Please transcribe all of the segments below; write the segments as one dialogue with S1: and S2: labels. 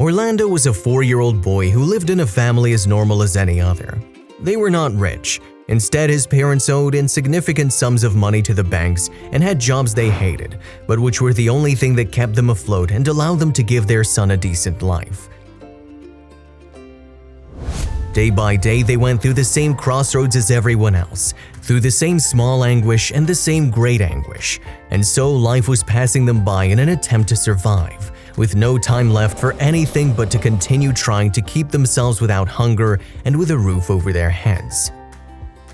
S1: Orlando was a 4-year-old boy who lived in a family as normal as any other. They were not rich. Instead, his parents owed insignificant sums of money to the banks and had jobs they hated, but which were the only thing that kept them afloat and allowed them to give their son a decent life. Day by day, they went through the same crossroads as everyone else, through the same small anguish and the same great anguish, and so life was passing them by in an attempt to survive, with no time left for anything but to continue trying to keep themselves without hunger and with a roof over their heads.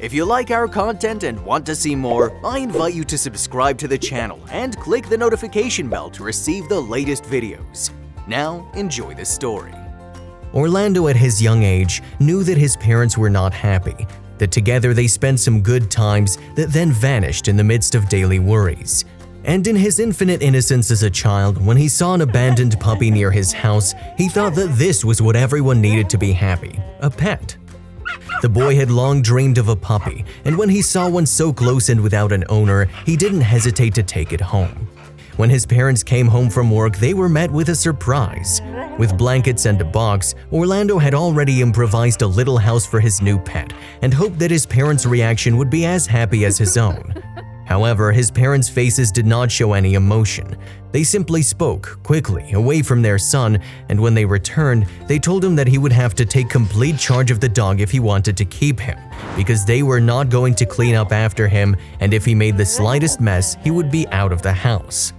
S2: If you like our content and want to see more, I invite you to subscribe to the channel and click the notification bell to receive the latest videos. Now, enjoy the story.
S1: Orlando at his young age knew that his parents were not happy, that together they spent some good times that then vanished in the midst of daily worries. And in his infinite innocence as a child, when he saw an abandoned puppy near his house, he thought that this was what everyone needed to be happy – a pet. The boy had long dreamed of a puppy, and when he saw one so close and without an owner, he didn't hesitate to take it home. When his parents came home from work, they were met with a surprise. With blankets and a box, Orlando had already improvised a little house for his new pet and hoped that his parents' reaction would be as happy as his own. However, his parents' faces did not show any emotion. They simply spoke, quickly, away from their son, and when they returned, they told him that he would have to take complete charge of the dog if he wanted to keep him, because they were not going to clean up after him, and if he made the slightest mess, he would be out of the house.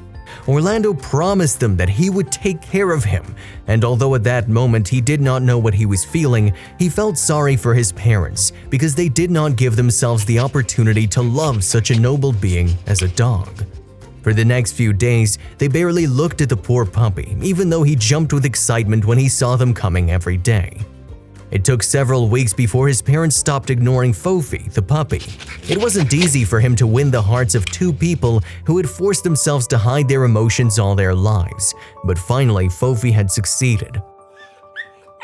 S1: Orlando promised them that he would take care of him, and although at that moment he did not know what he was feeling, he felt sorry for his parents because they did not give themselves the opportunity to love such a noble being as a dog. For the next few days, they barely looked at the poor puppy, even though he jumped with excitement when he saw them coming every day. It took several weeks before his parents stopped ignoring Fofi, the puppy. It wasn't easy for him to win the hearts of two people who had forced themselves to hide their emotions all their lives, but finally Fofi had succeeded.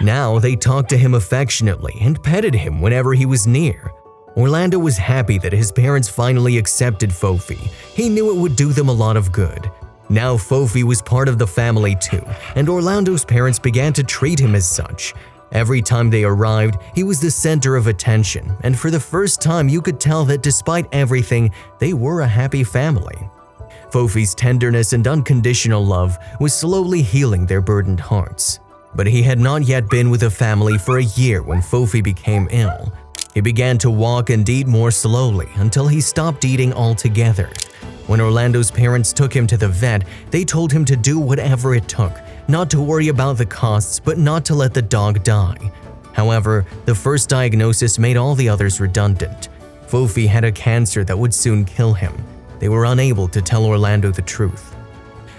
S1: Now they talked to him affectionately and petted him whenever he was near. Orlando was happy that his parents finally accepted Fofi. He knew it would do them a lot of good. Now Fofi was part of the family too, and Orlando's parents began to treat him as such. Every time they arrived, he was the center of attention, and for the first time you could tell that despite everything, they were a happy family. Fofi's tenderness and unconditional love was slowly healing their burdened hearts. But he had not yet been with a family for a year when Fofi became ill. He began to walk and eat more slowly until he stopped eating altogether. When Orlando's parents took him to the vet, they told him to do whatever it took, not to worry about the costs, but not to let the dog die. However, the first diagnosis made all the others redundant. Fofi had a cancer that would soon kill him. They were unable to tell Orlando the truth.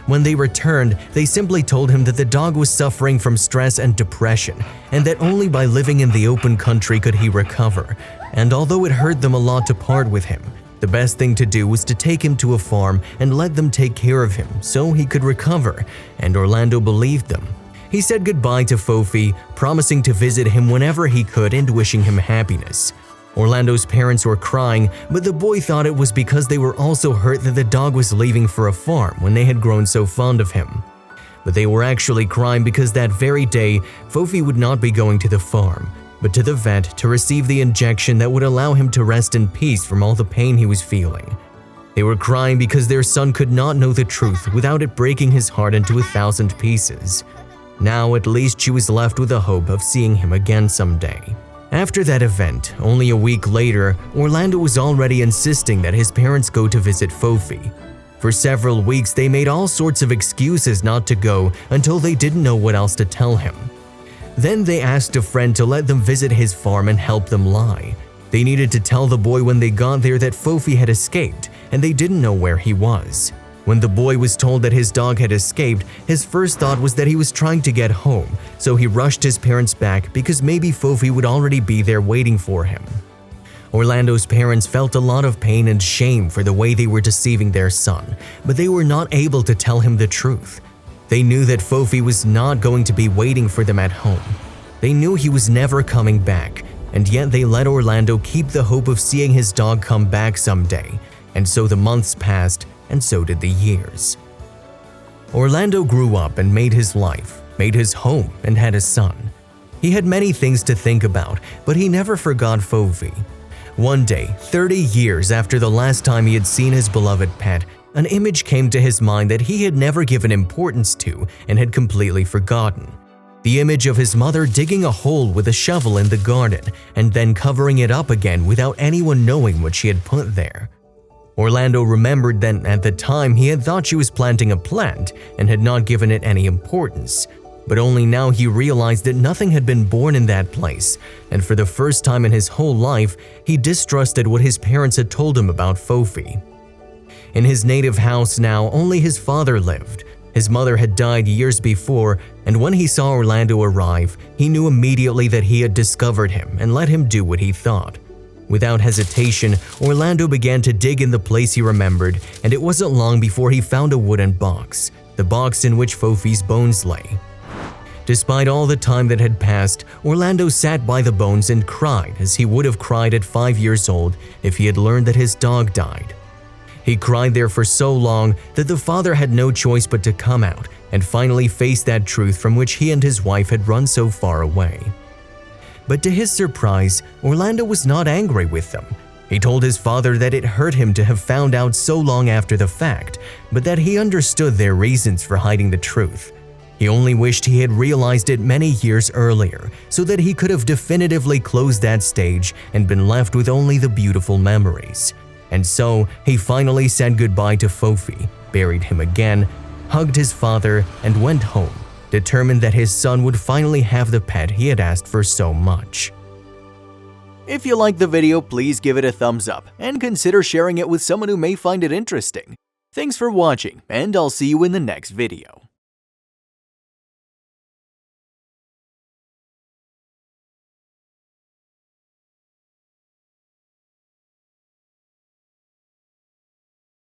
S1: When they returned, they simply told him that the dog was suffering from stress and depression, and that only by living in the open country could he recover. And although it hurt them a lot to part with him, the best thing to do was to take him to a farm and let them take care of him so he could recover, and Orlando believed them. He said goodbye to Fofi, promising to visit him whenever he could and wishing him happiness. Orlando's parents were crying, but the boy thought it was because they were also hurt that the dog was leaving for a farm when they had grown so fond of him. But they were actually crying because that very day, Fofi would not be going to the farm, but to the vet to receive the injection that would allow him to rest in peace from all the pain he was feeling. They were crying because their son could not know the truth without it breaking his heart into 1,000 pieces. Now at least she was left with the hope of seeing him again someday. After that event, only a week later, Orlando was already insisting that his parents go to visit Fofi. For several weeks, they made all sorts of excuses not to go until they didn't know what else to tell him. Then they asked a friend to let them visit his farm and help them lie. They needed to tell the boy when they got there that Fofi had escaped, and they didn't know where he was. When the boy was told that his dog had escaped, his first thought was that he was trying to get home, so he rushed his parents back because maybe Fofi would already be there waiting for him. Orlando's parents felt a lot of pain and shame for the way they were deceiving their son, but they were not able to tell him the truth. They knew that Fofi was not going to be waiting for them at home. They knew he was never coming back, and yet they let Orlando keep the hope of seeing his dog come back someday, and so the months passed, and so did the years. Orlando grew up and made his life. made his home, and had a son. He had many things to think about, but he never forgot Fofi. One day, 30 years after the last time he had seen his beloved pet, an image came to his mind that he had never given importance to and had completely forgotten. The image of his mother digging a hole with a shovel in the garden and then covering it up again without anyone knowing what she had put there. Orlando remembered that at the time he had thought she was planting a plant and had not given it any importance, but only now he realized that nothing had been born in that place, and for the first time in his whole life, he distrusted what his parents had told him about Fofi. In his native house now, only his father lived. His mother had died years before, and when he saw Orlando arrive, he knew immediately that he had discovered him and let him do what he thought. Without hesitation, Orlando began to dig in the place he remembered, and it wasn't long before he found a wooden box, the box in which Fofi's bones lay. Despite all the time that had passed, Orlando sat by the bones and cried as he would have cried at 5 years old if he had learned that his dog died. He cried there for so long that the father had no choice but to come out and finally face that truth from which he and his wife had run so far away. But to his surprise, Orlando was not angry with them. He told his father that it hurt him to have found out so long after the fact, but that he understood their reasons for hiding the truth. He only wished he had realized it many years earlier, so that he could have definitively closed that stage and been left with only the beautiful memories. And so, he finally said goodbye to Fofi, buried him again, hugged his father, and went home, determined that his son would finally have the pet he had asked for so much.
S2: If you liked the video, please give it a thumbs up and consider sharing it with someone who may find it interesting. Thanks for watching, and I'll see you in the next video.